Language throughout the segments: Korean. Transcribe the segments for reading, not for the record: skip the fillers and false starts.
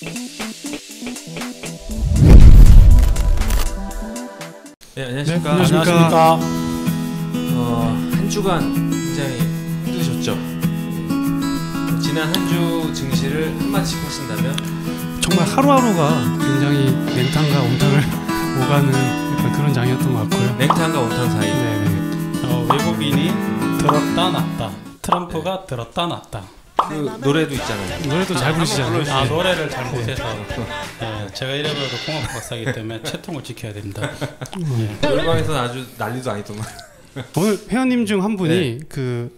네, 안녕하십니까. 네, 안녕하십니까. 한 주간 굉장히 힘드셨죠? 지난 한 주 증시를 한마디씩 하신다면? 정말 하루하루가 굉장히 냉탕과 온탕을 오가는 약간 그런 장이었던 것 같고요. 냉탕과 온탕 사이. 네네. 외국인이 들었다 놨다. 트럼프가 들었다 놨다. 그 노래도 있잖아요. 노래도 잘 부르시잖아요. 아, 노래를 잘 못해서. 네, 제가 이래봬도 공업 박사이기 때문에 채통을 지켜야 됩니다. 노래방에서는 아주 난리도 아니더만. 오늘 회원님 중 한 분이 네. 그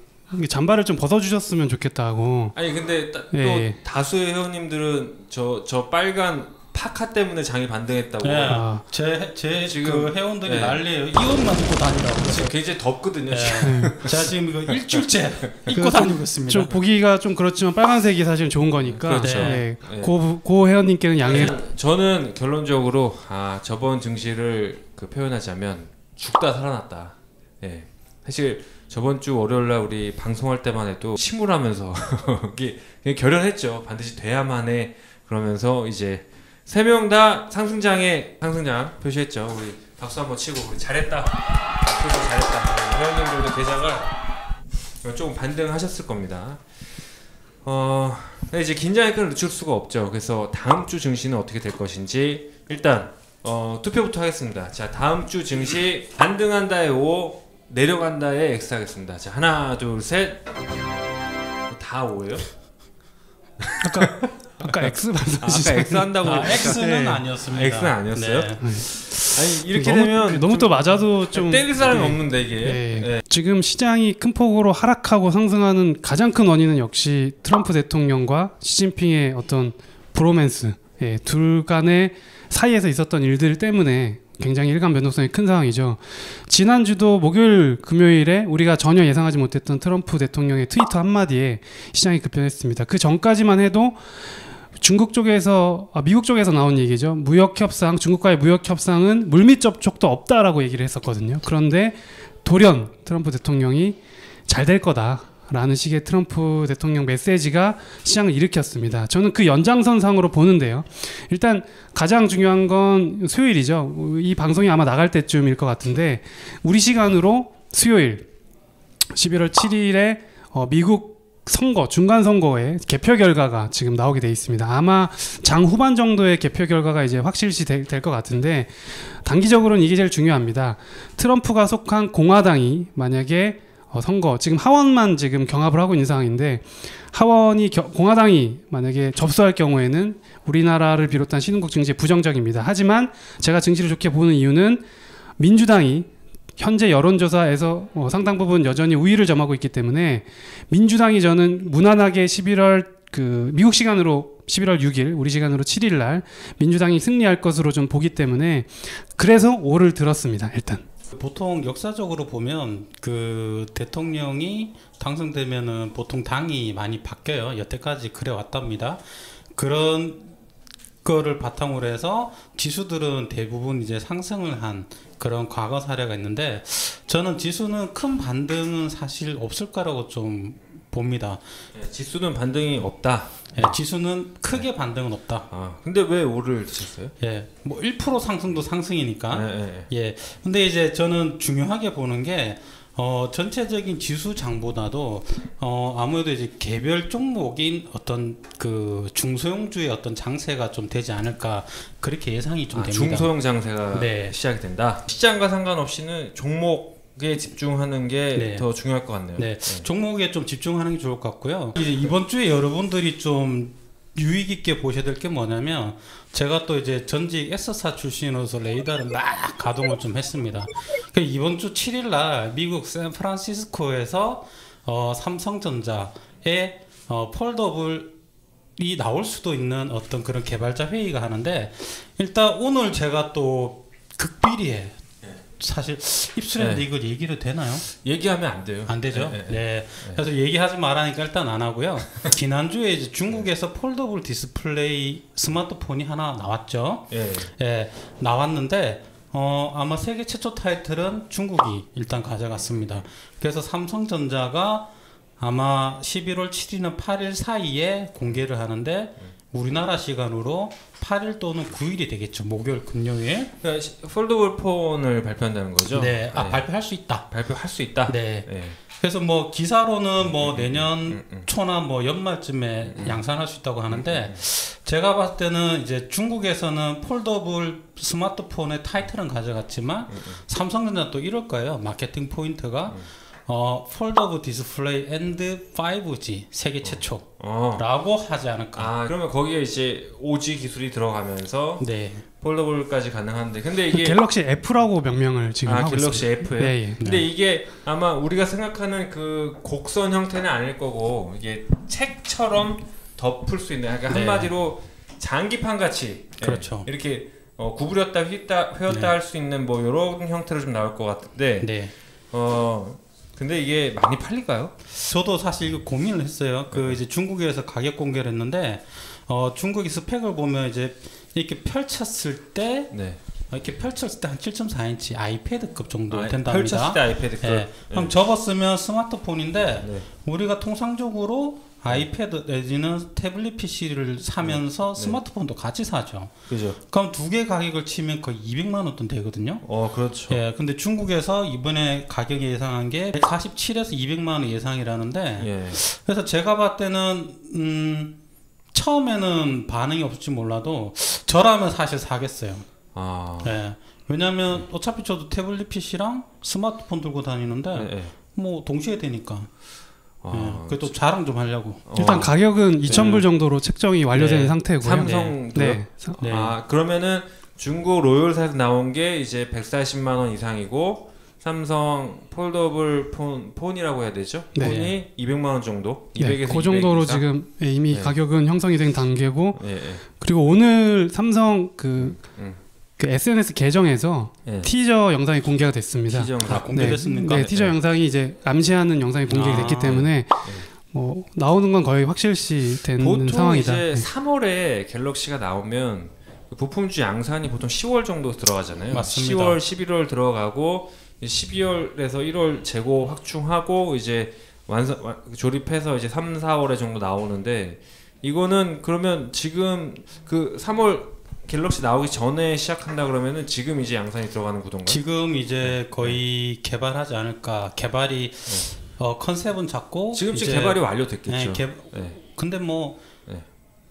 잠바를 좀 벗어주셨으면 좋겠다고. 아니 근데 또 예. 다수의 회원님들은 저 빨간 파카 때문에 장이 반등했다고. 네, 아. 제 지금, 그 회원들이 네. 난리예요. 이 옷만 입고 다니라고. 지금 굉장히 덥거든요. 네. 지금. 제가 지금 이거 일주일째 입고 그 다니고 있습니다. 좀 보기가 좀 그렇지만 빨간색이 사실 좋은 거니까. 그렇죠. 네. 네. 고 회원님께는 양해. 저는 결론적으로 저번 증시를 표현하자면 죽다 살아났다. 예. 사실 저번 주 월요일 날 우리 방송할 때만 해도 침울하면서 그냥 결연했죠. 반드시 돼야만 해. 그러면서 이제 세 명 다 상승장 표시했죠. 우리 박수 한번 치고 우리 잘했다. 그래서 잘했다. 회원님들도 계좌가 조금 반등하셨을 겁니다. 근데 이제 긴장의 끈을 늦출 수가 없죠. 그래서 다음 주 증시는 어떻게 될 것인지 일단 투표부터 하겠습니다. 자, 다음 주 증시 반등한다의 O, 내려간다의 X 하겠습니다. 자, 하나, 둘, 셋. 다 O예요? 아까 X 아까 말씀하시죠. X 한다고. X는 네. 아니었습니다. X는 아니었어요? 네. 아니 이렇게 되면 너무 또 맞아도 좀 때릴 사람이 네. 없는데 이게. 네. 네. 지금 시장이 큰 폭으로 하락하고 상승하는 가장 큰 원인은 역시 트럼프 대통령과 시진핑의 어떤 브로맨스, 둘 간의 사이에서 있었던 일들 때문에 굉장히 일관 변동성이 큰 상황이죠. 지난주도 목요일, 금요일에 우리가 전혀 예상하지 못했던 트럼프 대통령의 트위터 한마디에 시장이 급변했습니다. 그 전까지만 해도 미국 쪽에서 나온 얘기죠. 중국과의 무역 협상은 물밑 접촉도 없다라고 얘기를 했었거든요. 그런데 돌연 트럼프 대통령이 잘 될 거다라는 식의 트럼프 대통령 메시지가 시장을 일으켰습니다. 저는 그 연장선상으로 보는데요. 일단 가장 중요한 건 수요일이죠. 이 방송이 아마 나갈 때쯤일 것 같은데 우리 시간으로 수요일 11월 7일에 미국 중간 선거의 개표 결과가 지금 나오게 돼 있습니다. 아마 장 후반 정도의 개표 결과가 이제 확실시 될 것 같은데 단기적으로는 이게 제일 중요합니다. 트럼프가 속한 공화당이 만약에 선거 지금 하원만 지금 경합을 하고 있는 상황인데 공화당이 만약에 접수할 경우에는 우리나라를 비롯한 신흥국 증시에 부정적입니다. 하지만 제가 증시를 좋게 보는 이유는 민주당이 현재 여론조사에서 상당 부분 여전히 우위를 점하고 있기 때문에 민주당이 저는 무난하게 미국 시간으로 11월 6일 우리 시간으로 7일 날 민주당이 승리할 것으로 좀 보기 때문에 그래서 5를 들었습니다. 일단 보통 역사적으로 보면 그 대통령이 당선되면은 보통 당이 많이 바뀌어요. 여태까지 그래 왔답니다. 그런 거를 바탕으로 해서 지수들은 대부분 이제 상승을 한 그런 과거 사례가 있는데 저는 지수는 큰 반등은 사실 없을 거라고 좀 봅니다. 지수는 반등이 없다. 지수는 크게 반등은 없다. 근데 왜 5를 드셨어요? 뭐 1% 상승도 상승이니까. 네. 근데 이제 저는 중요하게 보는 게 전체적인 지수장보다도 아무래도 이제 개별 종목인 어떤 그 중소형주의 어떤 장세가 좀 되지 않을까 그렇게 예상이 좀 됩니다. 중소형 장세가 시작이 된다. 시장과 상관없이는 종목에 집중하는 게 더 중요할 것 같네요. 종목에 좀 집중하는 게 좋을 것 같고요. 이제 이번 주에 여러분들이 좀 유익 있게 보셔야 될 게 뭐냐면 제가 또 이제 전직 S사 출신으로서 레이더를 막 가동을 좀 했습니다. 이번 주 7일 날 미국 샌프란시스코에서 삼성전자의 폴더블이 나올 수도 있는 어떤 그런 개발자 회의가 하는데 일단 오늘 제가 또 극비리에 사실 입술했는데 이거 얘기를 되나요? 얘기하면 안 돼요. 안 되죠? 그래서 얘기하지 말라니까 일단 안 하고요. 지난주에 이제 중국에서 폴더블 디스플레이 스마트폰이 하나 나왔죠. 나왔는데 아마 세계 최초 타이틀은 중국이 일단 가져갔습니다. 그래서 삼성전자가 아마 11월 7일이나 8일 사이에 공개를 하는데 우리나라 시간으로 8일 또는 9일이 되겠죠. 목요일, 금요일. 그러니까 폴더블 폰을 발표한다는 거죠? 네, 네. 발표할 수 있다. 발표할 수 있다. 네. 네. 그래서 뭐 기사로는 뭐 내년 초나 뭐 연말쯤에 양산할 수 있다고 하는데 제가 봤을 때는 이제 중국에서는 폴더블 스마트폰의 타이틀은 가져갔지만 삼성전자 또 이럴 거예요. 마케팅 포인트가 폴더블 디스플레이 앤드 5G 세계 최초라고 하지 않을까. 아, 그러면 거기에 이제 5G 기술이 들어가면서 네. 폴더블까지 가능한데, 근데 그 이게 갤럭시 F라고 명명을 지금 하고 갤럭시 있습니다. F예요. 예, 예. 근데 이게 아마 우리가 생각하는 그 곡선 형태는 아닐 거고 이게 책처럼 덮을 수 있는, 그러니까 네. 한마디로 장기판 같이 그렇죠. 이렇게 구부렸다 휘었다 네. 할 수 있는 뭐 이런 형태로 좀 나올 것 같은데, 네. 근데 이게 많이 팔릴까요? 저도 사실 이거 고민을 했어요. 그 이제 중국에서 가격 공개를 했는데 중국의 스펙을 보면 이제 이렇게 펼쳤을 때 네. 이렇게 펼쳤을 때 한 7.4인치 아이패드급 정도 된답니다. 펼쳤을 때 아이패드급. 네. 그럼 접었으면 스마트폰인데 네. 우리가 통상적으로 아이패드 내지는 태블릿 PC를 사면서 네. 스마트폰도 같이 사죠. 그죠. 그럼 두 개 가격을 치면 거의 200만 원 돈 되거든요. 그렇죠. 예, 근데 중국에서 이번에 가격이 예상한 게 147에서 200만 원 예상이라는데 예. 그래서 제가 봤을 때는 처음에는 반응이 없을지 몰라도 저라면 사실 사겠어요. 아. 예. 왜냐면 어차피 저도 태블릿 PC랑 스마트폰 들고 다니는데 네. 뭐 동시에 되니까. 아, 예. 그것도 자랑 좀 하려고. 일단 가격은 2,000불 정도로 책정이 완료된 네. 상태고요. 삼성도요? 네. 네. 아, 그러면은 중국 로열사에서 나온 게 이제 140만 원 이상이고 삼성 폴더블 폰이라고 해야 되죠? 네. 폰이 200만 원 정도. 네, 200에서 그 정도로 200 이상? 지금 이미 네. 가격은 형성이 된 단계고, 예, 예. 그리고 오늘 삼성 그 SNS 계정에서 예. 티저 영상이 공개가 됐습니다. 티저 영상. 공개됐습니까? 네, 티저 영상이 이제 암시하는 영상이 공개됐기 아, 때문에 뭐 나오는 건 거의 확실시 되는 보통 상황이다. 이제 네. 3월에 갤럭시가 나오면 그 부품주 양산이 보통 10월 정도 들어가잖아요. 맞습니다. 10월, 11월 들어가고 12월에서 1월 재고 확충하고 이제 조립해서 이제 3, 4월에 정도 나오는데, 이거는 그러면 지금 그 3월 갤럭시 나오기 전에 시작한다 그러면은 지금 이제 양산이 들어가는 구도인가요? 지금 이제 거의 개발하지 않을까. 개발이 컨셉은 잡고 지금쯤 이제 개발이 완료됐겠죠. 네, 근데 뭐 네.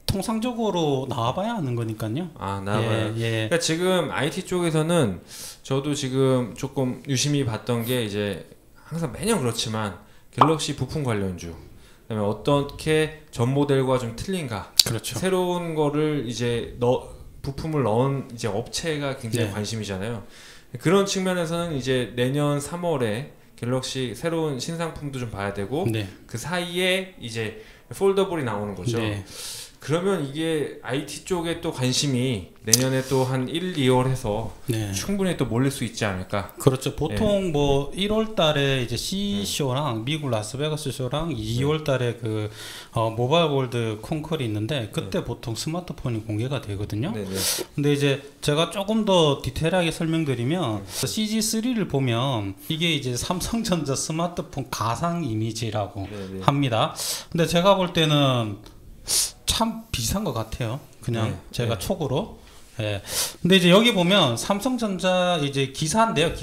통상적으로 나와봐야 하는 거니까요. 아, 나와요. 예. 그러니까 지금 IT 쪽에서는 저도 지금 조금 유심히 봤던 게, 이제 항상 매년 그렇지만 갤럭시 부품 관련주, 그다음에 어떻게 전 모델과 좀 틀린가, 그렇죠. 새로운 거를 이제 부품을 넣은 이제 업체가 굉장히 네. 관심이잖아요. 그런 측면에서는 이제 내년 3월에 갤럭시 새로운 신상품도 좀 봐야 되고, 네. 그 사이에 이제 폴더블이 나오는 거죠. 네. 그러면 이게 IT 쪽에 또 관심이 내년에 또 한 1, 2월 해서 네. 충분히 또 몰릴 수 있지 않을까. 그렇죠. 보통 뭐 1월 달에 이제 음. C쇼랑 미국 라스베가스 쇼랑 2월 달에 그 모바일 월드 콘콜이 있는데 그때 보통 스마트폰이 공개가 되거든요. 네네. 근데 이제 제가 조금 더 디테일하게 설명드리면 CG3를 보면 이게 이제 삼성전자 스마트폰 가상 이미지라고 네네. 합니다. 근데 제가 볼 때는 참 비슷한 것 같아요. 그냥 네, 제가 네. 촉으로. 예. 근데 이제 여기 보면 삼성전자 이제 기사인데요.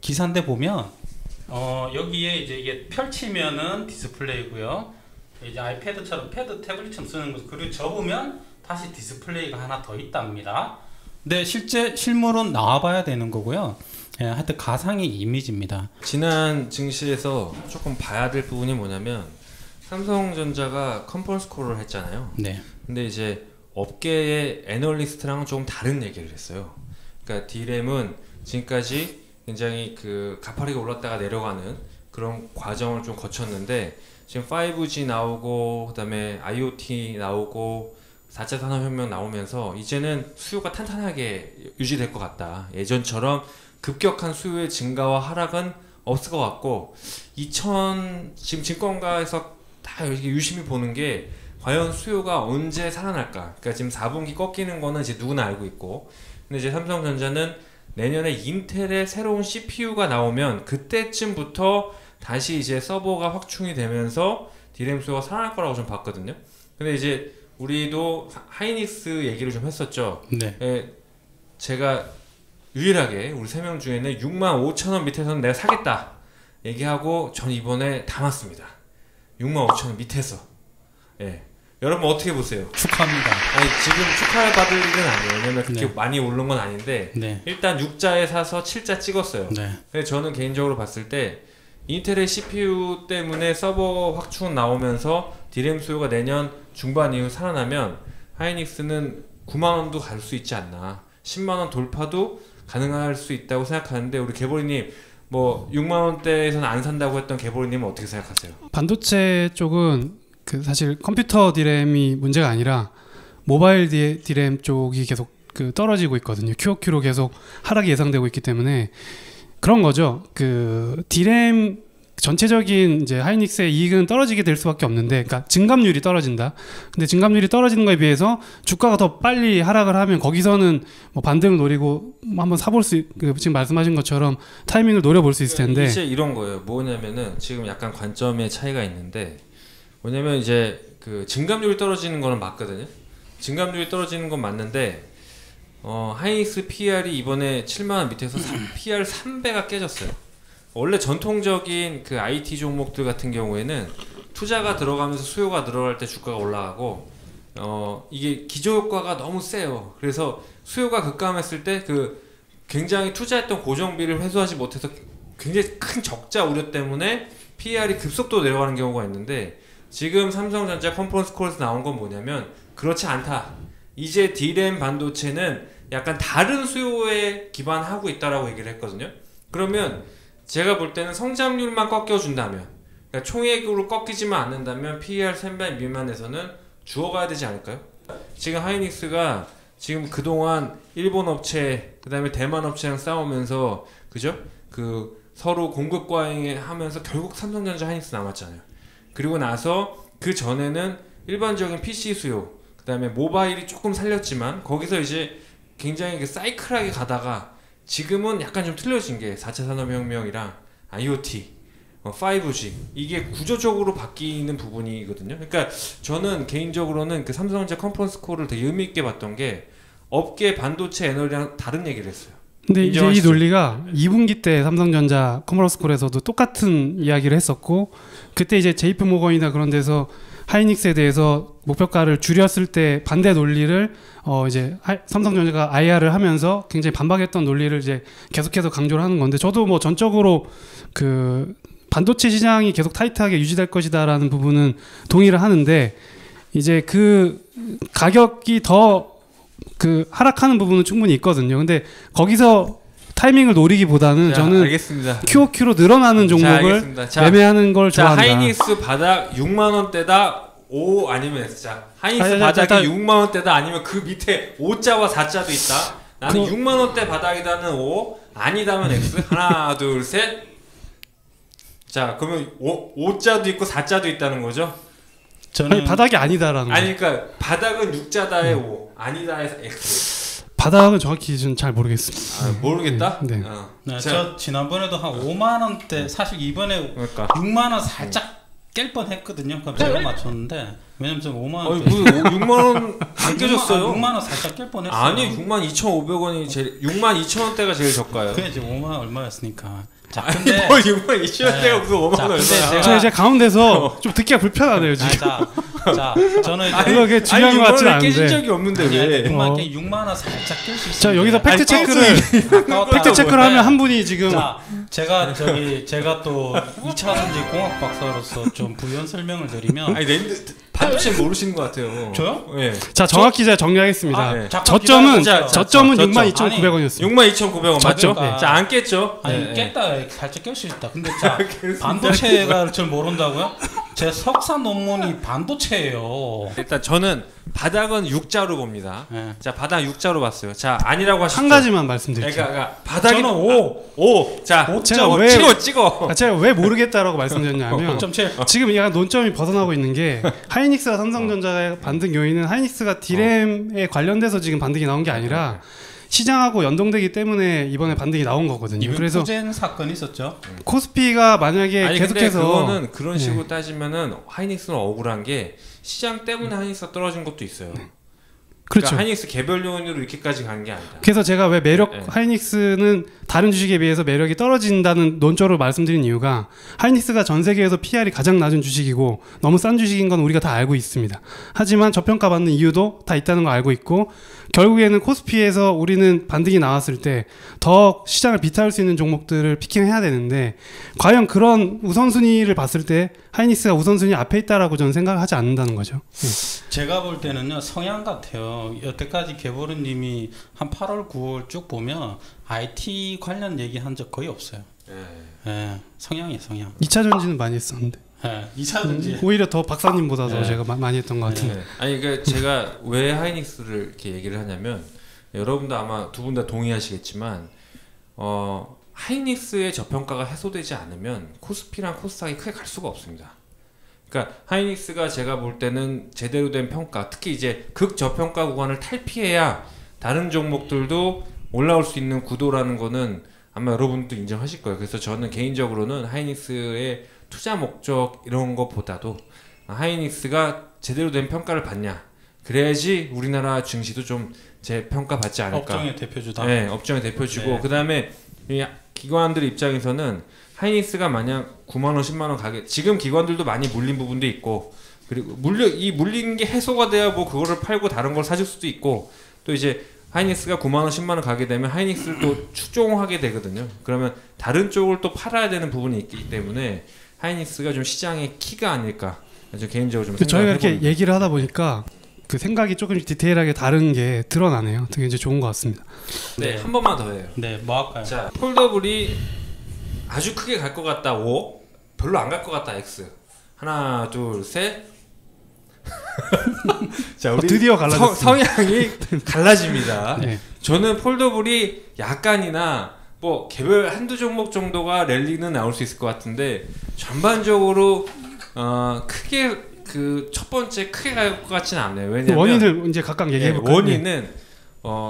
기사인데 보면 여기에 이제 이게 펼치면은 디스플레이고요. 이제 아이패드처럼 태블릿처럼 쓰는 거, 그리고 접으면 다시 디스플레이가 하나 더 있답니다. 근데 실제 실물은 나와봐야 되는 거고요. 예, 하여튼 가상의 이미지입니다. 지난 증시에서 조금 봐야 될 부분이 뭐냐면, 삼성전자가 컨퍼런스 콜을 했잖아요. 네. 근데 이제 업계의 애널리스트랑은 조금 다른 얘기를 했어요. 그러니까 D램은 지금까지 굉장히 그 가파르게 올랐다가 내려가는 그런 과정을 좀 거쳤는데, 지금 5G 나오고 그다음에 IoT 나오고 4차 산업혁명 나오면서 이제는 수요가 탄탄하게 유지될 것 같다. 예전처럼 급격한 수요의 증가와 하락은 없을 것 같고, 지금 증권가에서 다 이렇게 유심히 보는 게 과연 수요가 언제 살아날까. 그러니까 지금 4분기 꺾이는 거는 이제 누구나 알고 있고, 근데 이제 삼성전자는 내년에 인텔의 새로운 CPU가 나오면 그때쯤부터 다시 이제 서버가 확충이 되면서 D램 수요가 살아날 거라고 좀 봤거든요. 근데 이제 우리도 하이닉스 얘기를 좀 했었죠. 네. 제가 유일하게 우리 3명 중에는 65,000원 밑에서는 내가 사겠다 얘기하고 전 이번에 담았습니다. 65,000원 밑에서. 예. 여러분 어떻게 보세요? 축하합니다. 아니 지금 축하받을 일은 아니에요. 왜냐면 그렇게 네. 많이 오른 건 아닌데 네. 일단 6자에 사서 7자 찍었어요. 네. 근데 저는 개인적으로 봤을 때 인텔의 CPU 때문에 서버 확충 나오면서 디램 수요가 내년 중반 이후 살아나면 하이닉스는 9만원도 갈 수 있지 않나, 10만원 돌파도 가능할 수 있다고 생각하는데, 우리 개보리님 뭐 6만원대에서는 안 산다고 했던 개보리님은 어떻게 생각하세요? 반도체 쪽은 그 사실 컴퓨터 디램이 문제가 아니라 모바일 디램 쪽이 계속 그 떨어지고 있거든요. QoQ로 계속 하락이 예상되고 있기 때문에 그런 거죠. 그 디램 전체적인 이제 하이닉스의 이익은 떨어지게 될 수밖에 없는데, 그러니까 증감률이 떨어진다. 근데 증감률이 떨어지는 거에 비해서 주가가 더 빨리 하락을 하면 거기서는 뭐 반등을 노리고 한번 사볼 수, 지금 말씀하신 것처럼 타이밍을 노려볼 수 있을 텐데. 이제 이런 거예요. 뭐냐면은 지금 약간 관점의 차이가 있는데, 뭐냐면 이제 그 증감률이 떨어지는 거는 맞거든요. 증감률이 떨어지는 건 맞는데, 하이닉스 PR이 이번에 7만원 밑에서 PR 3배가 깨졌어요. 원래 전통적인 그 IT 종목들 같은 경우에는 투자가 들어가면서 수요가 늘어날 때 주가가 올라가고, 이게 기저효과가 너무 세요. 그래서 수요가 급감했을 때 그 굉장히 투자했던 고정비를 회수하지 못해서 굉장히 큰 적자 우려 때문에 PR이 급속도로 내려가는 경우가 있는데, 지금 삼성전자 컨퍼런스 콜에서 나온 건 뭐냐면 그렇지 않다. 이제 D램 반도체는 약간 다른 수요에 기반하고 있다라고 얘기를 했거든요. 그러면 제가 볼 때는 성장률만 꺾여준다면, 그러니까 총액으로 꺾이지만 않는다면 PER 3배 미만에서는 주워가야 되지 않을까요? 지금 하이닉스가 지금 그동안 일본 업체, 그 다음에 대만 업체랑 싸우면서, 그죠? 그 서로 공급 과잉하면서 결국 삼성전자 하이닉스 남았잖아요. 그리고 나서 그 전에는 일반적인 PC 수요, 그 다음에 모바일이 조금 살렸지만 거기서 이제 굉장히 그 사이클하게 가다가 지금은 약간 좀 틀려진 게 4차 산업혁명이랑 IoT, 5G, 이게 구조적으로 바뀌는 부분이거든요. 그러니까 저는 개인적으로는 그 삼성전자 컨퍼런스 콜을 되게 의미 있게 봤던 게 업계 반도체 에너지랑 다른 얘기를 했어요. 근데 이제 이 인정하시죠? 논리가 2분기 때 삼성전자 컨퍼런스 콜에서도 똑같은 이야기를 했었고, 그때 이제 JP 모건이나 그런 데서 하이닉스에 대해서 목표가를 줄였을 때 반대 논리를 이제 삼성전자가 IR을 하면서 굉장히 반박했던 논리를 이제 계속해서 강조를 하는 건데, 저도 뭐 전적으로 그 반도체 시장이 계속 타이트하게 유지될 것이다라는 부분은 동의를 하는데, 이제 그 가격이 더 그 하락하는 부분은 충분히 있거든요. 근데 거기서 타이밍을 노리기보다는 저는 알겠습니다. QoQ로 늘어나는 종목을 매매하는 걸 좋아한다. 하이닉스 바닥 6만원대다 O 아니면 X자. 하이닉스 바닥이 6만원대다 아니면 그 밑에 O자와 4자도 있다. 나는 6만원대 바닥이다는 O, 아니다면 X. 하나 둘 셋. 자, 그러면 O자도 있고 4자도 있다는 거죠? 저는 아니, 바닥이 아니다라는 아니 그러니까 바닥은 6자다의 O, 아니다에서 X. 바닥은 정확히 좀 잘 모르겠습니다. 모르겠다? 네. 네, 저 지난번에도 한 5만 원대, 사실 이번에 그러니까. 6만 원 살짝 깰 뻔했거든요. 그럼 제가 맞췄는데, 왜냐면 좀 5만 원. 6만 원 안 깨졌어요. 6만 원 살짝 깰 뻔했어요. 아니 62,500원이 제일 62,000원대가 제일 저가요. 그게 이제 5만 원 얼마였으니까. 자, 근데 62,000원대가 무슨 5만 원 얼마야? 저 이제 가운데서 좀 듣기가 불편하네요 지금. 자, 저는 이제 그게 중요한 것 같지는 않은데. 깨진 적이 없는데 왜? 6만 원 살짝 깰 수 있어요. 자, 여기서 팩트 체크를 하면 한 분이 지금. 자, 제가 또 2차 전지 공학 박사로서 좀 부연 설명을 드리면, 아니 랜드 반도체 모르시는 것 같아요. 저요? 네. 자, 정확히 제가 정리하겠습니다. 네. 저점은 저점. 62,900원이었습니다. 62,900원 맞죠? 그러니까. 자, 안 깼죠? 아니 깼다 살짝 깰 수 있다. 근데 자, 반도체가 절 모른다고요? 제 석사 논문이 반도체예요. 일단 저는 바닥은 6자로 봅니다. 네. 자, 바닥 6자로 봤어요. 자, 아니라고 하시죠. 한 가지만 말씀드릴게요. 그러니까 바닥이 저는 5. 자, 제가 왜 찍어. 제가 왜 모르겠다라고 말씀드렸냐면 5.7. 지금 약간 논점이 벗어나고 있는 게, 하이닉스와 삼성전자의 반등 요인은 하이닉스가 디램에 관련돼서 지금 반등이 나온 게 아니라 시장하고 연동되기 때문에 이번에 반등이 나온 거거든요. 이번 그래서 푸젠 사건이 있었죠. 코스피가 만약에 아니 계속해서 근데 그거는 그런 식으로 네. 따지면은 하이닉스는 억울한 게 시장 때문에 하이닉스가 떨어진 것도 있어요. 그렇죠. 그러니까 하이닉스 개별 요인으로 이렇게까지 간 게 아니다. 그래서 제가 왜 매력 네. 하이닉스는 다른 주식에 비해서 매력이 떨어진다는 논조로 말씀드린 이유가 하이닉스가 전 세계에서 PR이 가장 낮은 주식이고 너무 싼 주식인 건 우리가 다 알고 있습니다. 하지만 저평가받는 이유도 다 있다는 걸 알고 있고 결국에는 코스피에서 우리는 반등이 나왔을 때 더 시장을 비타할 수 있는 종목들을 피킹해야 되는데 과연 그런 우선순위를 봤을 때 하이닉스가 우선순위 앞에 있다라고 저는 생각하지 않는다는 거죠. 제가 볼 때는요 성향 같아요. 여태까지 개보르님이 한 8월 9월 쭉 보면 IT 관련 얘기한 적 거의 없어요. 예, 성향이에요 성향. 2차 전지는 많이 했었는데 예, 2차 전지. 오히려 더 박사님보다도 네. 제가 많이 했던 것 같은데. 네. 아니 그러니까 제가 왜 하이닉스를 이렇게 얘기를 하냐면 여러분도 아마 두 분 다 동의하시겠지만 하이닉스의 저평가가 해소되지 않으면 코스피랑 코스닥이 크게 갈 수가 없습니다. 그러니까 하이닉스가 제가 볼 때는 제대로 된 평가, 특히 이제 극저평가 구간을 탈피해야 다른 종목들도 올라올 수 있는 구도라는 거는 아마 여러분도 인정하실 거예요. 그래서 저는 개인적으로는 하이닉스의 투자 목적 이런 것보다도 하이닉스가 제대로 된 평가를 받냐, 그래야지 우리나라 증시도 좀 재평가 받지 않을까. 업종의 대표주다. 네, 업종의 대표주고 네. 그 다음에 기관들 입장에서는 하이닉스가 만약 9만원, 10만원 가게, 지금 기관들도 많이 물린 부분도 있고, 그리고 물린 게 해소가 돼야 뭐 그거를 팔고 다른 걸 사줄 수도 있고, 또 이제 하이닉스가 9만원, 10만원 가게 되면 하이닉스를 또 추종하게 되거든요. 그러면 다른 쪽을 또 팔아야 되는 부분이 있기 때문에 하이닉스가 좀 시장의 키가 아닐까, 저 개인적으로 좀 저희가 생각을 이렇게 해봅니다. 얘기를 하다 보니까 그 생각이 조금 디테일하게 다른 게 드러나네요. 되게 이제 좋은 것 같습니다. 네, 한 번만 더 해요. 네, 뭐 할까요? 자, 폴더블이 아주 크게 갈 것 같다 5, 별로 안 갈 것 같다 X. 하나, 둘, 셋. 자, 우리 드디어 갈라졌습니다. 성향이 갈라집니다. 네. 저는 폴더블이 약간이나 뭐 개별 한두 종목 정도가 랠리는 나올 수 있을 것 같은데 전반적으로 크게 그 첫 번째 크게 갈 것 같지는 않네요. 왜냐면 원인을 이제 각각 얘기해 볼까요? 원인은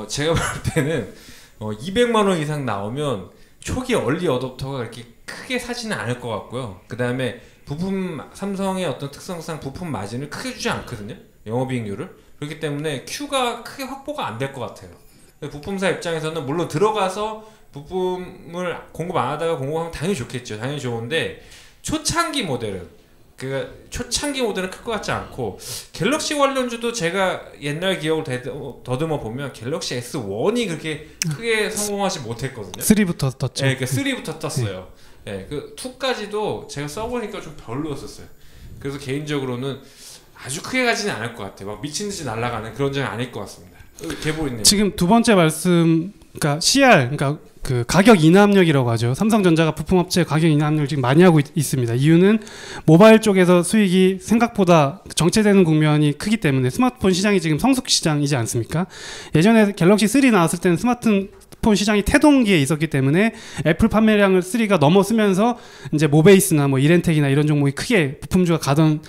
제가 볼 때는 200만 원 이상 나오면 초기 얼리 어댑터가 그렇게 크게 사지는 않을 것 같고요. 그 다음에 부품, 삼성의 어떤 특성상 부품 마진을 크게 주지 않거든요. 영업이익률을. 그렇기 때문에 Q가 크게 확보가 안 될 것 같아요. 부품사 입장에서는 물론 들어가서 부품을 공급 안 하다가 공급하면 당연히 좋겠죠. 당연히 좋은데 초창기 모델은 초창기 모델은 클 것 같지 않고, 갤럭시 관련주도 제가 옛날 기억을 더듬어 보면 갤럭시 S1이 그렇게 크게 성공하지 못했거든요. 3부터 떴죠. 네, 그 3부터 떴어요. 네, 그 2까지도 제가 써보니까 좀 별로였었어요. 그래서 개인적으로는 아주 크게 가지는 않을 것 같아요. 막 미친 듯이 날아가는 그런 점이 아닐 것 같습니다. 개보이네요. 지금 두 번째 말씀, 그러니까 CR, 그러니까 그 가격 인하 압력이라고 하죠. 삼성전자가 부품업체 가격 인하 압력을 지금 많이 하고 있습니다. 이유는 모바일 쪽에서 수익이 생각보다 정체되는 국면이 크기 때문에, 스마트폰 시장이 지금 성숙 시장이지 않습니까? 예전에 갤럭시 3 나왔을 때는 스마트폰 시장이 태동기에 있었기 때문에 애플 판매량을 3가 넘어서면서 이제 모베이스나 뭐 이렌텍이나 이런 종목이 크게 부품주가 가던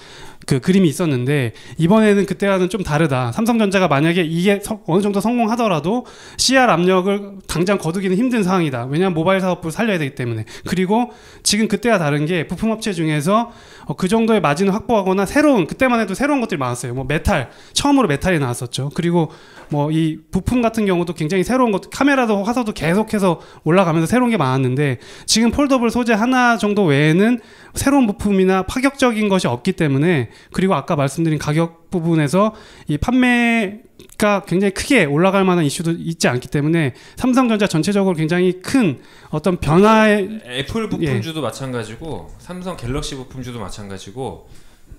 그 그림이 있었는데, 이번에는 그때와는 좀 다르다. 삼성전자가 만약에 이게 어느 정도 성공하더라도 CR 압력을 당장 거두기는 힘든 상황이다. 왜냐하면 모바일 사업부를 살려야 되기 때문에. 그리고 지금 그때와 다른 게 부품업체 중에서 그 정도의 마진을 확보하거나 그때만 해도 새로운 것들이 많았어요. 뭐 메탈, 처음으로 메탈이 나왔었죠. 그리고 뭐 이 부품 같은 경우도 굉장히 새로운 것, 카메라도 화소도 계속해서 올라가면서 새로운 게 많았는데, 지금 폴더블 소재 하나 정도 외에는 새로운 부품이나 파격적인 것이 없기 때문에, 그리고 아까 말씀드린 가격 부분에서 이 판매가 굉장히 크게 올라갈 만한 이슈도 있지 않기 때문에 삼성전자 전체적으로 굉장히 큰 어떤 변화의, 애플 부품주도 마찬가지고 삼성 갤럭시 부품주도 마찬가지고,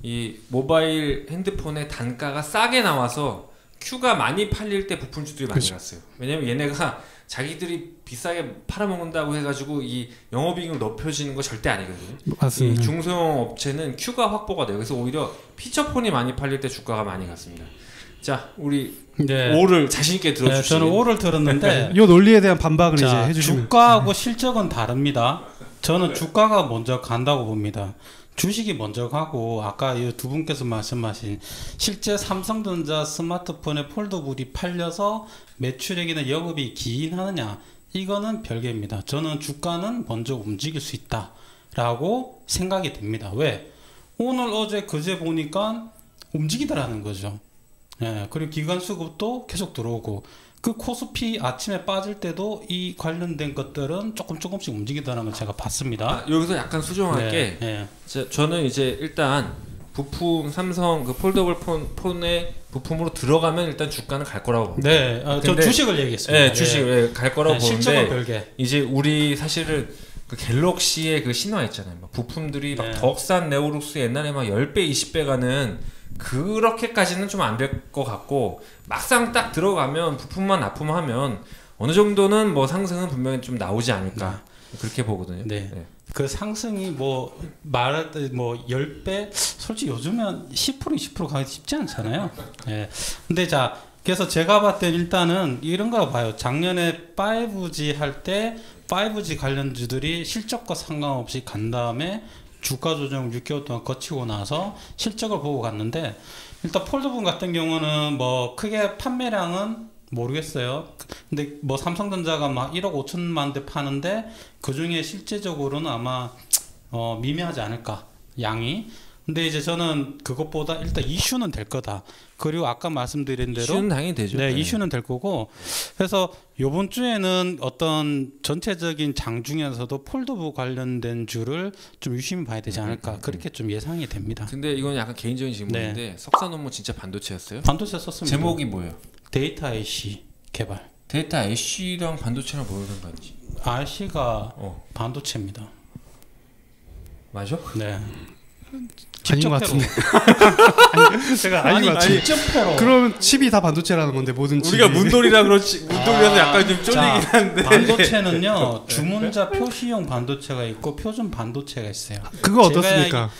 이 모바일 핸드폰의 단가가 싸게 나와서 Q가 많이 팔릴 때 부품주들이 많이 갔어요. 왜냐면 얘네가 자기들이 비싸게 팔아먹는다고 해가지고 이 영업이익을 높여지는 거 절대 아니거든요. 맞습니다. 이 중소형 업체는 Q가 확보가 돼요. 그래서 오히려 피처폰이 많이 팔릴 때 주가가 많이 갔습니다. 자, 우리 네. 5를 자신 있게 네, 들어주시죠. 저는 5를 들었는데 이 논리에 대한 반박을 이제 자, 해주시면. 주가하고 실적은 다릅니다. 저는 주가가 먼저 간다고 봅니다. 주식이 먼저 가고 아까 이 두 분께서 말씀하신 실제 삼성전자 스마트폰의 폴더블이 팔려서 매출액이나 영업이 기인하느냐 이거는 별개입니다. 저는 주가는 먼저 움직일 수 있다라고 생각이 됩니다. 왜? 오늘 어제 그제 보니까 움직이더라는 거죠. 예, 그리고 기관 수급도 계속 들어오고 그 코스피 아침에 빠질 때도 이 관련된 것들은 조금씩 움직이더라는 걸 제가 봤습니다. 여기서 약간 수정할게. 네. 저는 이제 일단 부품 삼성 그 폴더블 폰의 부품으로 들어가면 일단 주가는 갈 거라고 봅니다. 네, 저 주식을 얘기했습니다. 네, 주식 갈 거라고 보는데 실적은 별개. 이제 우리 사실은 그 갤럭시의 그 신화 있잖아요. 막 부품들이 막 덕산 네오룩스 옛날에 막 10배, 20배 가는 그렇게까지는 좀 안 될 것 같고 막상 딱 들어가면 부품만 납품하면 어느 정도는 뭐 상승은 분명히 좀 나오지 않을까 그렇게 보거든요. 네. 그 상승이 뭐 말할 때 뭐 10배 솔직히 요즘은 10% 20% 가기 쉽지 않잖아요. 예. 근데 자 그래서 제가 봤을 때 일단은 이런 거 봐요. 작년에 5G 할 때 5G 관련주들이 실적과 상관없이 간 다음에 주가 조정 6개월 동안 거치고 나서 실적을 보고 갔는데 일단 폴더블 같은 경우는 뭐 크게 판매량은 모르겠어요. 근데 뭐 삼성전자가 막 1억 5천만 대 파는데 그 중에 실제적으로는 아마 미미하지 않을까 양이. 근데 이제 저는 그것보다 일단 이슈는 될 거다. 그리고 아까 말씀드린 대로 이슈는 당연히 되죠. 네, 이슈는 될 거고. 그래서 요번 주에는 어떤 전체적인 장 중에서도 폴더블 관련된 주를 좀 유심히 봐야 되지 않을까. 그렇게 좀 예상이 됩니다. 근데 이건 약간 개인적인 질문인데 석사 논문 진짜 반도체였어요? 반도체 썼습니다. 제목이 뭐예요? 데이터 IC 개발. 데이터 IC랑 반도체랑 뭐가 상관이지? IC가 반도체입니다. 맞아? 네. 아닌 것 같은데. 제가 아닌 것 같은데. 직접 패로. 그러면 칩이 다 반도체라는 건데 모든 칩이. 우리가 문돌이라 그렇지 문돌이라서 약간 좀 쫄리긴 한데 반도체는요 주문자 표시용 반도체가 있고 표준 반도체가 있어요. 그거 어떻습니까?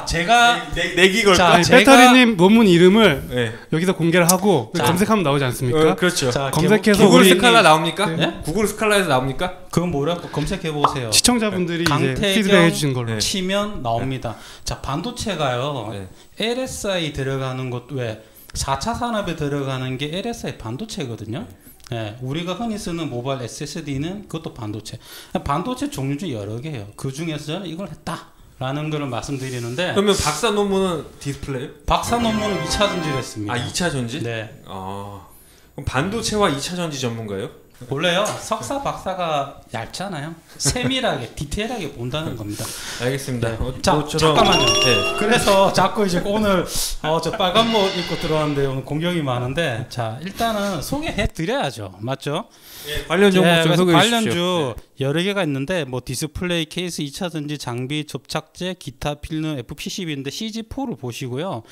제가 내기 걸까? 아니, 배터리님 논문 이름을 네. 여기서 공개를 하고 검색하면 나오지 않습니까? 그렇죠. 자, 검색해서 구글 우리 스칼라 나옵니까? 네? 구글 스칼라에서 나옵니까? 그건 뭐라고 검색해 보세요. 시청자분들이 이제 강태경 피드백 해주신 걸로. 치면 나옵니다. 자 반도체가요. LSI 들어가는 것 왜 4차 산업에 들어가는 게 LSI 반도체거든요. 네, 우리가 흔히 쓰는 모바일 SSD는 그것도 반도체. 반도체 종류 중 여러 개예요. 그 중에서 저는 이걸 했다라는 거를 말씀드리는데. 그러면 박사 논문은 디스플레이? 박사 논문은 2차 전지를 했습니다. 2차 전지? 네. 그럼 반도체와 2차 전지 전문가예요? 원래요 석사 박사가 얇잖아요. 세밀하게 디테일하게 본다는 겁니다. 알겠습니다. 네. 자 잠깐만요. 네. 그래서 자꾸 이제 오늘 저 빨간 옷 입고 들어왔는데 오늘 공격이 많은데 자 일단은 소개해 드려야죠. 맞죠? 관련 정보 좀 소개해 주십시오. 관련주 여러 개가 있는데 뭐 디스플레이 케이스, 2차 전지 장비, 접착제, 기타 필름, FPCB인데 CG4를 보시고요.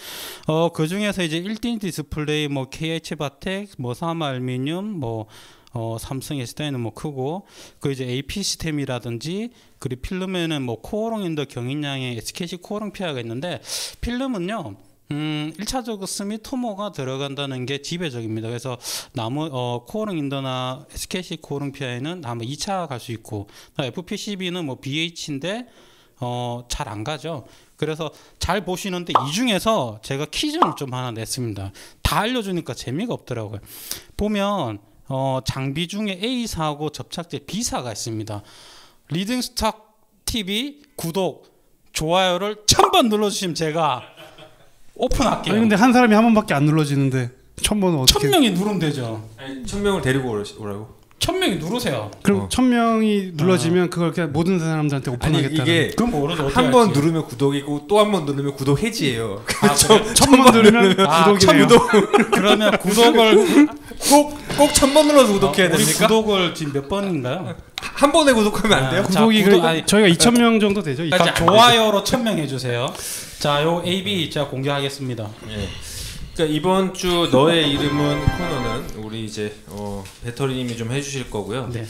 그 중에서 이제 1등 디스플레이 뭐 KH 바텍, 뭐 삼알미늄, 뭐 삼성 SDI는 뭐 크고 그 이제 AP 시스템이라든지 그리고 필름에는 뭐 코어롱 인더 경인량의 SKC 코어롱 피아가 있는데 필름은요 1차적으로 스미토모가 들어간다는 게 지배적입니다. 그래서 코어롱 인더나 SKC 코어롱 피아에는 아마 2차 갈 수 있고 FPCB는 뭐 BH인데 잘 안 가죠. 그래서 잘 보시는데 이 중에서 제가 퀴즈를 좀 하나 냈습니다. 다 알려주니까 재미가 없더라고요. 보면 장비 중에 A사하고 접착제 B사가 있습니다. 리딩스탁 TV 구독, 좋아요를 1000번 눌러주시면 제가 오픈할게요. 아니 근데 한 사람이 한 번밖에 안 눌러지는데 1000번은 어떻게? 1000명이 누르면 되죠. 1000명을 데리고 오라고? 1000명이 누르세요. 그럼 1000명이 눌러지면 그걸 그냥 모든 사람들한테 오픈하겠다는. 이게 그럼 모르죠. 한 번 누르면 구독이고 또 한 번 누르면 구독 해지예요. 1000번 누르면 구독이네요. 그러면 구독을 꼭 1000번 눌러서 구독해야 우리 됩니까? 구독을 지금 몇 번인가요? 한 번에 구독하면 안 돼요? 구독이 저희가 2000명 정도 되죠. 자, 좋아요로 1000명 해주세요. 자, 요 AB 제가 공개하겠습니다. 예. 그러니까 이번 주 너의 이름은 코너는 우리 이제 배터리님이 좀 해주실 거고요. 네.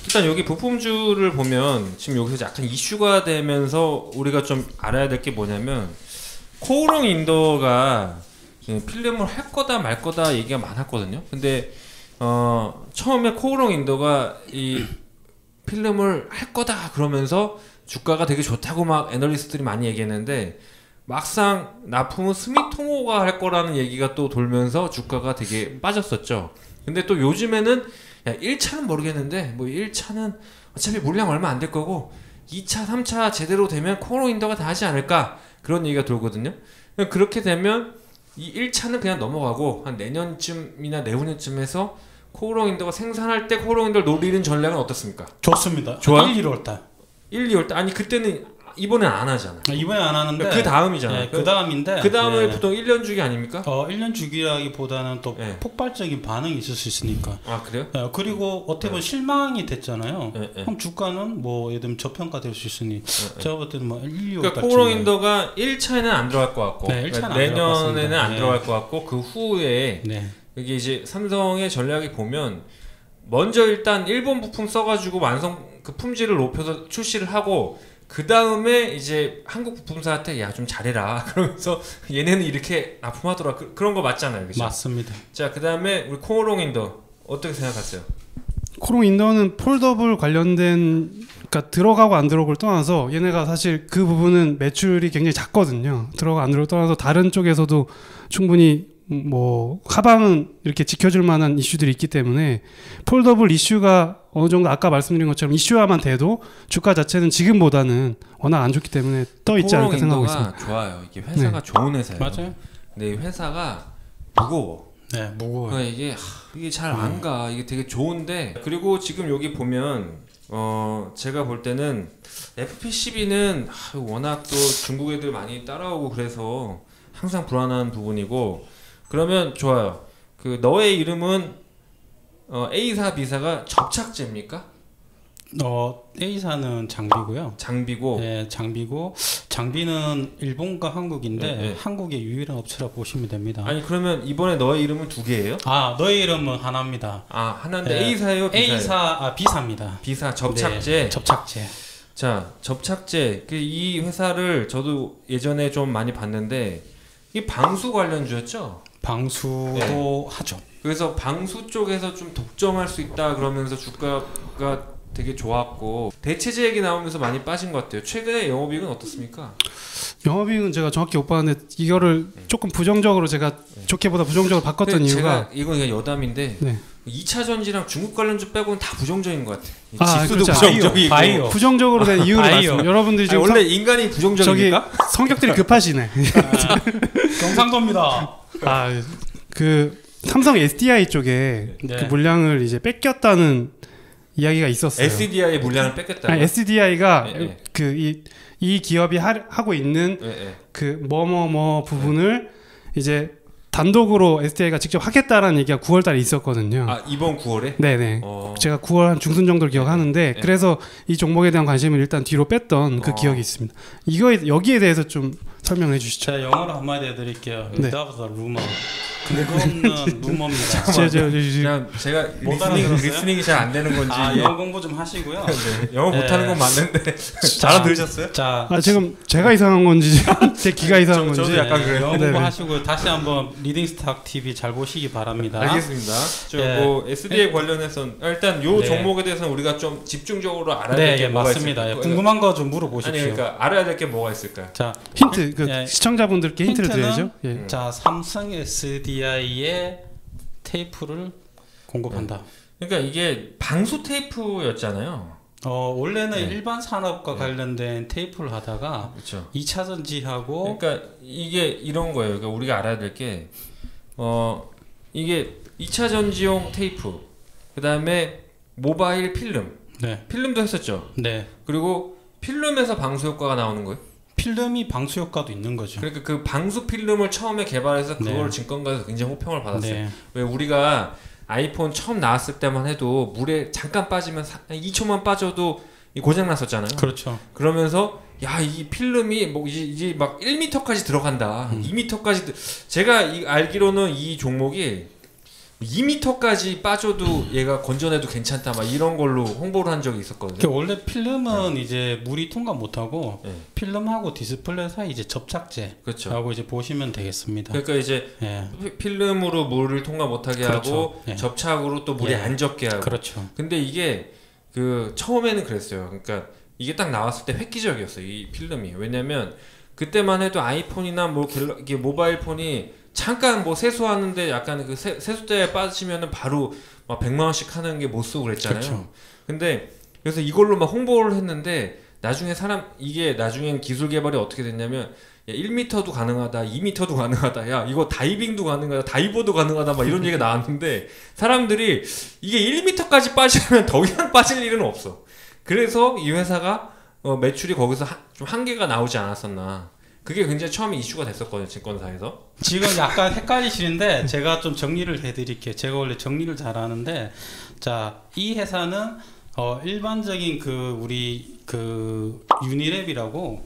일단 여기 부품주를 보면 지금 여기서 약간 이슈가 되면서 우리가 좀 알아야 될 게 뭐냐면 코오롱 인더가 필름을 할 거다 말 거다 얘기가 많았거든요. 근데 처음에 코오롱 인더가 이 필름을 할 거다 그러면서 주가가 되게 좋다고 막 애널리스트들이 많이 얘기했는데 막상 납품은 스미토모가 할 거라는 얘기가 또 돌면서 주가가 되게 빠졌었죠. 근데 또 요즘에는 야 1차는 모르겠는데 뭐 1차는 어차피 물량 얼마 안 될 거고 2차, 3차 제대로 되면 코어로인더가 다 하지 않을까 그런 얘기가 돌거든요. 그렇게 되면 이 1차는 그냥 넘어가고 한 내년쯤이나 내후년쯤 해서 코어로인더가 생산할 때 코어로인더를 노리는 전략은 어떻습니까? 좋습니다. 좋아요? 1, 2월 달. 1, 2월 달 아니 그때는 이번엔 안 하잖아. 이번에 안 하는데 그 다음이잖아. 네, 그 다음인데 그 다음에 네. 보통 1년 주기 아닙니까? 1년 주기라기보다는 또 네. 폭발적인 반응이 있을 수 있으니까. 아 그래요? 그리고 어떻게 보면 실망이 됐잖아요. 네, 네. 그럼 주가는 뭐 예를 들면 저평가될 수 있으니 제가 볼 때는 뭐 1, 2월 그러니까 달쯤에 코어로인더가 1차에는 안 들어갈 것 같고 네, 1차는 안 내년에는 들어갈 것 같습니다. 안 네. 들어갈 것 같고 그 후에 네. 이게 이제 삼성의 전략이 보면 먼저 일단 일본 부품 써가지고 완성 그 품질을 높여서 출시를 하고 그 다음에 이제 한국 부품사한테 야 좀 잘해라 그러면서 얘네는 이렇게 납품하더라 그런 거 맞잖아요, 그죠? 맞습니다. 자 그 다음에 우리 코어롱인더 어떻게 생각하세요? 코롱인더는 폴더블 관련된 그러니까 들어가고 안 들어오고를 떠나서 얘네가 사실 그 부분은 매출이 굉장히 작거든요. 들어가 안 들어오고 떠나서 다른 쪽에서도 충분히 뭐 하방은 이렇게 지켜줄 만한 이슈들이 있기 때문에 폴더블 이슈가 어느 정도 아까 말씀드린 것처럼 이슈화만 돼도 주가 자체는 지금보다는 워낙 안 좋기 때문에 떠 있지 않을까 생각하고 있습니다. 좋아요. 이게 회사가 좋은 회사예요. 맞아요. 근데 이 회사가 무거워. 네, 무거워요. 그러니까 이게 잘 안 가. 이게 되게 좋은데 그리고 지금 여기 보면 제가 볼 때는 FP12는 워낙 또 중국 애들 많이 따라오고 그래서 항상 불안한 부분이고 그러면 좋아요. 그 너의 이름은 A사 B사가 접착제입니까? A사는 장비고요. 장비고. 네, 장비는 일본과 한국인데 네, 네. 한국의 유일한 업체라 보시면 됩니다. 아니 그러면 이번에 너의 이름은 두 개예요? 너의 이름은 하나입니다. 아 하나인데 네. A사예요, B사예요? B사입니다. B사 접착제. 네, 접착제. 자 접착제 이 회사를 저도 예전에 좀 많이 봤는데 이 방수 관련주였죠? 방수도 네. 하죠. 그래서 방수 쪽에서 좀 독점할 수 있다 그러면서 주가가 되게 좋았고 대체제 얘기 나오면서 많이 빠진 것 같아요. 최근에 영업이익은 어떻습니까? 영업이익은 제가 정확히 못 봤는데 이거를 조금 부정적으로 제가 좋게보다 부정적으로 바꿨던 근데 이유가 제가 이건 그냥 여담인데 네. 2차 전지랑 중국 관련주 빼고는 다 부정적인 것 같아요. 지수도 그렇죠. 부정적이고 바이오. 부정적으로 된 이유를 말씀. 여러분들이 아니, 지금 원래 인간이 부정적입니까? 저기 성격들이 급하시네. 경상도입니다. 그 삼성 SDI 쪽에 네. 그 물량을 이제 뺏겼다는 이야기가 있었어요. SDI의 물량을 뺏겼다. SDI가 네, 네. 그 이 기업이 하고 있는 네. 그 뭐뭐뭐 부분을 이제 단독으로 SDI가 직접 하겠다라는 얘기가 9월 달에 있었거든요. 아 이번 9월에? 네네. 제가 9월 한 중순 정도를 기억하는데 네. 그래서 이 종목에 대한 관심을 일단 뒤로 뺐던 그 기억이 있습니다. 여기에 대해서 좀 설명해 주시죠. 제가 영어로 한마디 해드릴게요. 네. That was a rumor. 근거 없는 루머입니다. 그냥 제가 못 알아들었어요? 리스닝이 잘 안 되는 건지 영어 공부 좀 하시고요. 네, 영어 네. 못하는 건 맞는데 잘 안 들으셨어요? 자, 지금 제가 이상한 건지 제 귀가 이상한 건지. 저도 약간 그래요. 영어 네네. 공부하시고 다시 한번 리딩스탁 TV 잘 보시기 바랍니다. 알겠습니다. 네. 뭐 SDA 관련해서 일단 요 네. 종목에 대해서는 우리가 좀 집중적으로 알아야 네, 될 게 예, 뭐가 맞습니다. 있을까요? 궁금한 거 좀 물어보십시오. 아니 그러니까 알아야 될 게 뭐가 있을까요? 자, 힌트 예. 시청자분들께 힌트를 힌트는 드려야죠. 예. 자, 삼성 SDI의 테이프를 공급한다. 그러니까 이게 방수 테이프였잖아요. 원래는 네. 일반 산업과 네. 관련된 테이프를 하다가 그렇죠. 2차 전지하고 그러니까 이게 이런 거예요. 그러니까 우리가 알아야 될 게 이게 2차 전지용 테이프, 그다음에 모바일 필름, 네. 필름도 했었죠. 네. 그리고 필름에서 방수 효과가 나오는 거예요. 필름이 방수 효과도 있는 거죠. 그러니까 그 방수 필름을 처음에 개발해서 그걸 네. 증권가에서 굉장히 호평을 받았어요. 네. 왜 우리가 아이폰 처음 나왔을 때만 해도 물에 잠깐 빠지면 2초만 빠져도 고장 났었잖아요. 그렇죠. 그러면서 야 이 필름이 뭐 이제 막 1m까지 들어간다. 2m까지 제가 알기로는 이 종목이 2m까지 빠져도 얘가 건전해도 괜찮다 막 이런 걸로 홍보를 한 적이 있었거든요. 원래 필름은 이제 물이 통과 못하고 네. 필름하고 디스플레이 사이 이제 접착제라고 그렇죠. 이제 보시면 되겠습니다. 그러니까 이제 예. 필름으로 물을 통과 못하게 그렇죠. 하고 예. 접착으로 또 물이 예. 안 젖게 하고. 그렇죠. 근데 이게 그 처음에는 그랬어요. 그러니까 이게 딱 나왔을 때 획기적이었어요. 이 필름이. 왜냐면 그때만 해도 아이폰이나 뭐 이게 모바일 폰이 잠깐 뭐 세수하는데 약간 그 세수대에 빠지면은 바로 막 100만 원씩 하는 게 못 쓰고 그랬잖아요. 그렇죠. 근데 그래서 이걸로 막 홍보를 했는데 나중에 이게 나중엔 기술 개발이 어떻게 됐냐면 야, 1m도 가능하다, 2m도 가능하다, 야 이거 다이빙도 가능하다, 다이버도 가능하다 막 이런 얘기가 나왔는데 사람들이 이게 1m까지 빠지면 더 이상 빠질 일은 없어. 그래서 이 회사가 매출이 거기서 좀 한계가 나오지 않았었나. 그게 굉장히 처음에 이슈가 됐었거든요, 증권사에서. 지금 약간 헷갈리시는데 제가 좀 정리를 해드릴게요. 제가 원래 정리를 잘하는데, 자, 이 회사는 일반적인 우리 유니랩이라고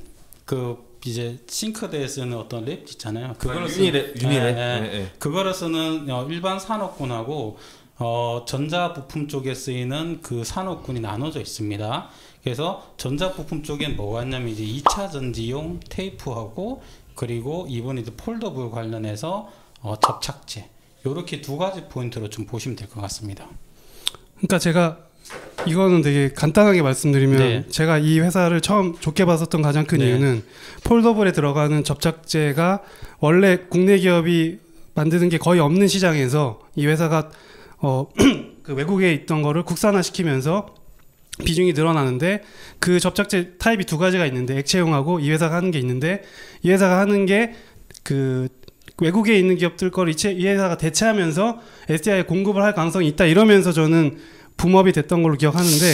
이제 싱크대에 쓰는 어떤 랩 있잖아요. 그거를 유니랩. 네. 그거를 쓰는 일반 산업군하고 전자부품 쪽에 쓰이는 그 산업군이 나눠져 있습니다. 그래서 전자부품 쪽엔 뭐가 있냐면 이제 2차 전지용 테이프하고 그리고 이번에 이제 폴더블 관련해서 접착제 요렇게 두 가지 포인트로 좀 보시면 될 것 같습니다. 그러니까 제가 이거는 되게 간단하게 말씀드리면 네. 제가 이 회사를 처음 좋게 봤었던 가장 큰 이유는 폴더블에 들어가는 접착제가 원래 국내 기업이 만드는 게 거의 없는 시장에서 이 회사가 그 외국에 있던 거를 국산화시키면서 비중이 늘어나는데 그 접착제 타입이 두 가지가 있는데 액체용하고 이 회사가 하는 게 있는데 이 회사가 하는 게 그 외국에 있는 기업들 거를 이 회사가 대체하면서 SDI에 공급을 할 가능성이 있다 이러면서 저는 붐업이 됐던 걸로 기억하는데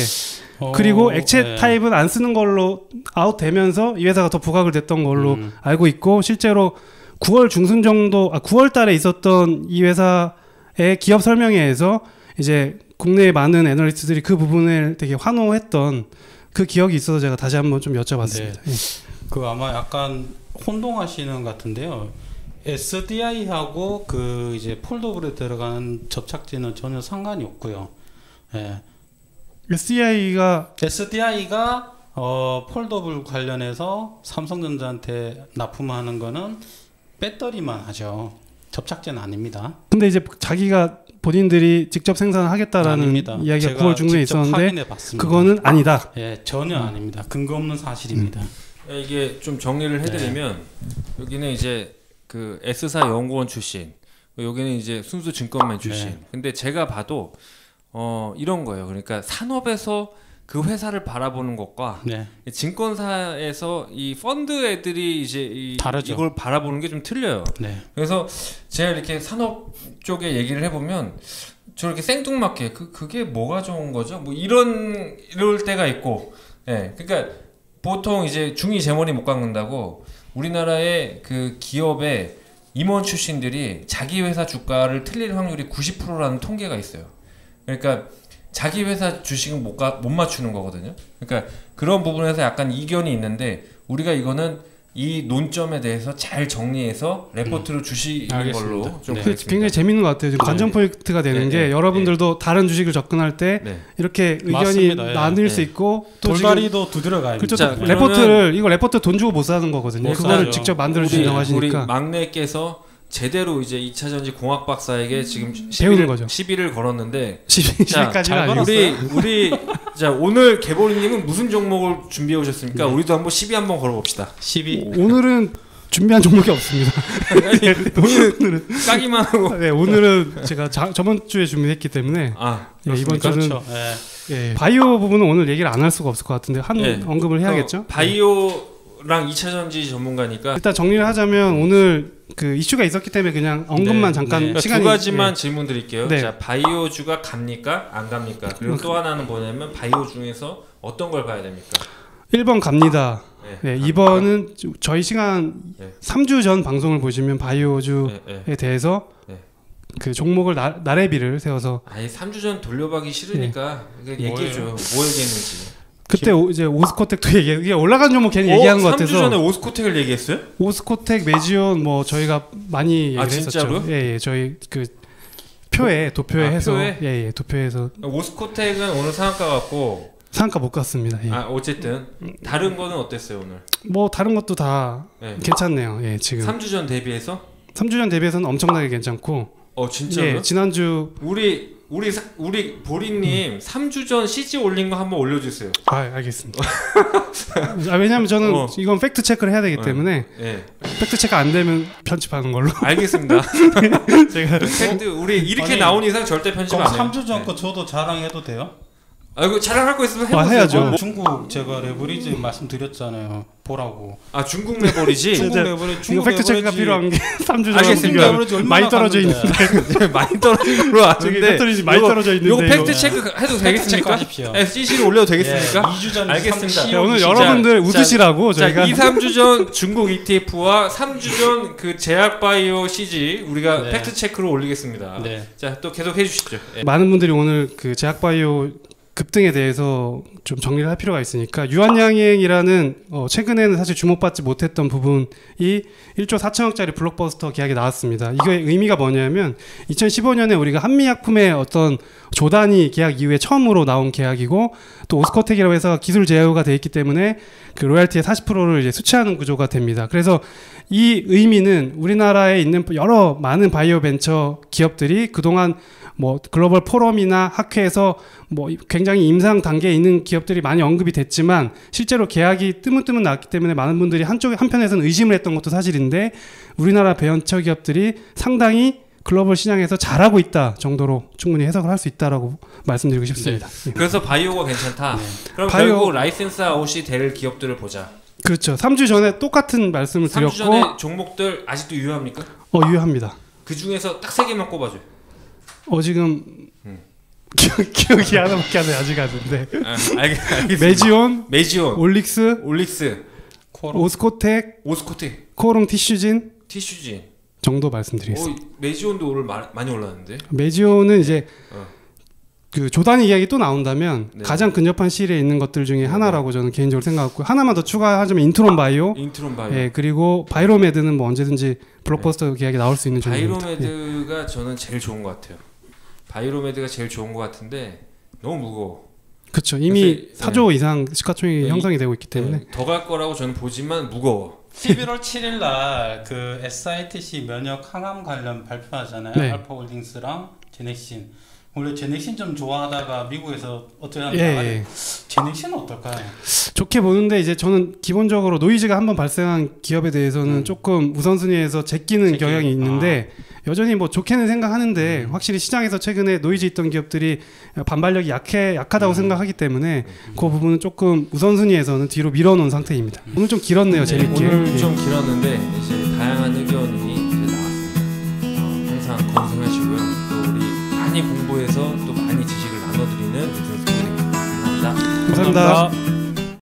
그리고 액체 타입은 안 쓰는 걸로 아웃되면서 이 회사가 더 부각을 됐던 걸로 알고 있고 실제로 9월 중순 정도 9월 달에 있었던 이 회사의 기업 설명회에서 이제 국내의 많은 애널리스트들이 그 부분을 되게 환호했던 그 기억이 있어서 제가 다시 한번 좀 여쭤봤습니다. 네. 그 아마 약간 혼동하시는 것 같은데요. SDI하고 그 이제 폴더블에 들어가는 접착제는 전혀 상관이 없고요. 예. SDI가 폴더블 관련해서 삼성전자한테 납품하는 거는 배터리만 하죠. 접착제는 아닙니다. 근데 이제 자기가 본인들이 직접 생산하겠다라는 아닙니다. 이야기가 9월 중순에 있었는데 그거는 아니다. 예, 전혀 아닙니다. 근거 없는 사실입니다. 이게 좀 정리를 해드리면 여기는 이제 그 S사 연구원 출신, 여기는 이제 순수 증권맨 출신. 근데 제가 봐도 이런 거예요. 그러니까 산업에서 그 회사를 바라보는 것과 증권사에서 이 펀드 애들이 이제 다르죠. 이걸 바라보는 게 좀 틀려요. 그래서 제가 이렇게 산업 쪽에 얘기를 해보면 저렇게 생뚱맞게 그게 뭐가 좋은 거죠? 뭐 이럴 때가 있고, 그러니까 보통 이제 중이 제 머리 못 깎는다고 우리나라의 그 기업의 임원 출신들이 자기 회사 주가를 틀릴 확률이 90%라는 통계가 있어요. 그러니까 자기 회사 주식은 못 맞추는 거거든요. 그러니까 그런 부분에서 약간 이견이 있는데 우리가 이거는 이 논점에 대해서 잘 정리해서 레포트로 주시는 걸로 좀 굉장히 재밌는 것 같아요. 지금 관전 포인트가 되는 게 여러분들도 다른 주식을 접근할 때 이렇게 의견이 맞습니다. 나뉠 수 있고 또 돌다리도 두드려가야 그렇죠. 자, 레포트 돈 주고 못 사는 거거든요. 그거를 직접 만들어 주신다고 하시니까 우리 막내께서 제대로 이제 2차 전지 공학 박사에게 지금 배우는 거죠. 시비를 걸었는데 10일까지는 아니고 우리 자 오늘 개보리님은 무슨 종목을 준비해 오셨습니까? 우리도 한번 시비 한번 걸어봅시다. 시비. 오늘은 준비한 종목이 없습니다. 오늘은 까기만 하고. 오늘은 제가 저번 주에 준비했기 때문에 이번 주는 그렇죠. 바이오 부분은 오늘 얘기를 안 할 수가 없을 것 같은데 언급을 해야겠죠. 바이오랑 2차 전지 전문가니까 일단 정리를 하자면 오늘 그 이슈가 있었기 때문에 그냥 언급만 잠깐 시간이 두 가지만 질문 드릴게요. 자, 바이오주가 갑니까? 안 갑니까? 그리고 또 하나는 뭐냐면 바이오 중에서 어떤 걸 봐야 됩니까? 1번 갑니다. 2번은 저희 시간 3주 전 방송을 보시면 바이오주에 대해서 그 종목을 나래비를 세워서 아니 3주 전 돌려받기 싫으니까 얘기해줘. 뭐 얘기했는지. 그때 이제 오스코텍도 이게 올라간 종목 괜히 얘기하는 것 같아서 3주 전에 오스코텍을 얘기했어요? 오스코텍, 메지온 뭐 저희가 많이 얘기를 진짜로? 했었죠. 저희 그 도표에 해서 도표에서 오스코텍은 오늘 상한가 같고 상한가 못 갔습니다. 어쨌든 다른 거는 어땠어요 오늘? 뭐 다른 것도 다 괜찮네요. 지금 3주 전 대비해서? 3주 전 대비해서는 엄청나게 괜찮고 진짜요? 예, 지난주 우리 보리님 3주 전 CG 올린 거 한번 올려주세요. 알겠습니다. 왜냐면 저는 이건 팩트 체크를 해야 되기 때문에 팩트 체크 안 되면 편집하는 걸로. 알겠습니다. 제가 팩트 우리 이렇게 나온 이상 절대 편집 안 해요. 3주 전 거 저도 자랑해도 돼요? 이거 자랑할 거 있으면 해보세요. 해야죠. 중국 제가 레버리지 말씀드렸잖아요. 보라고. 중국 레버리지? 중국 레버리지. 이거 팩트 체크가 필요한 게 3주 전 알겠습니다. 많이 떨어져 있는데 많이 떨어진 걸로 아는데 배터리 많이 떨어져 있는데 이거 팩트 체크 해도 되겠습니까? 하십시오. CG를 올려도 되겠습니까? 2주 전 알겠습니다. 오늘 여러분들 웃으시라고 저희가 2-3주 전 중국 ETF와 3주 전 그 제약바이오 CG 우리가 팩트 체크로 올리겠습니다. 자, 또 계속 해주시죠. 많은 분들이 오늘 그 제약바이오 급등에 대해서 좀 정리를 할 필요가 있으니까 유한양행이라는 최근에는 사실 주목받지 못했던 부분이 1조 4천억짜리 블록버스터 계약이 나왔습니다. 이거의 의미가 뭐냐면 2015년에 우리가 한미약품의 어떤 조단위 계약 이후에 처음으로 나온 계약이고 또 오스코텍이라고 해서 기술 제휴가 돼 있기 때문에 그 로열티의 40%를 이제 수취하는 구조가 됩니다. 그래서 이 의미는 우리나라에 있는 여러 많은 바이오 벤처 기업들이 그동안 뭐 글로벌 포럼이나 학회에서 뭐 굉장히 임상 단계에 있는 기업들이 많이 언급이 됐지만 실제로 계약이 뜨문뜨문 나왔기 때문에 많은 분들이 한편에서는 의심을 했던 것도 사실인데 우리나라 벤처 기업들이 상당히 글로벌 시장에서 잘하고 있다 정도로 충분히 해석을 할 수 있다라고 말씀드리고 싶습니다. 그래서 바이오가 괜찮다. 그럼 결국 라이센스 아웃이 될 기업들을 보자. 그렇죠. 3주 전에 똑같은 말씀을 3주 드렸고 전에 종목들 아직도 유효합니까? 유효합니다. 그 중에서 딱 3개만 꼽아줘요. 지금 기억이 하나밖에 안 나요. 아직 안 되는데. 알겠습니다. 메지온, 올릭스, 오스코텍, 코오롱 티슈진 정도 말씀드리겠습니다. 메지온도 오늘 많이 올랐는데. 메지온은 이제 그 조단위 계약이 또 나온다면 가장 근접한 시일에 있는 것들 중에 하나라고 저는 개인적으로 생각하고 하나만 더 추가하자면 인트론 바이오. 그리고 바이로메드는 뭐 언제든지 블록버스터 계약이 나올 수 있는 종목입니다. 바이로메드가 저는 제일 좋은 것 같아요. 바이로메드가 제일 좋은 것 같은데 너무 무거워. 그렇죠. 이미 4조 이상 시가총액이 형성이 되고 있기 때문에 더 갈 거라고 저는 보지만 무거워. 11월 7일 날 그 SITC 면역 항암 관련 발표하잖아요. 알파홀딩스랑 제넥신. 원래 제넥신 좀 좋아하다가 미국에서 어떻게 하는지 제넥신은 어떨까요? 좋게 보는데 이제 저는 기본적으로 노이즈가 한번 발생한 기업에 대해서는 조금 우선순위에서 제끼는 경향이 있는데 여전히 뭐 좋게는 생각하는데 확실히 시장에서 최근에 노이즈 있던 기업들이 반발력이 약하다고 생각하기 때문에 그 부분은 조금 우선순위에서는 뒤로 밀어놓은 상태입니다. 오늘 좀 길었네요. 재밌게. 오늘 좀 길었는데 이제 다양한 의견이 이제 나왔습니다. 항상 건승하시고요. 또 우리 많이 공부해서 또 많이 지식을 나눠드리는 유준수 선생님 감사합니다. 감사합니다.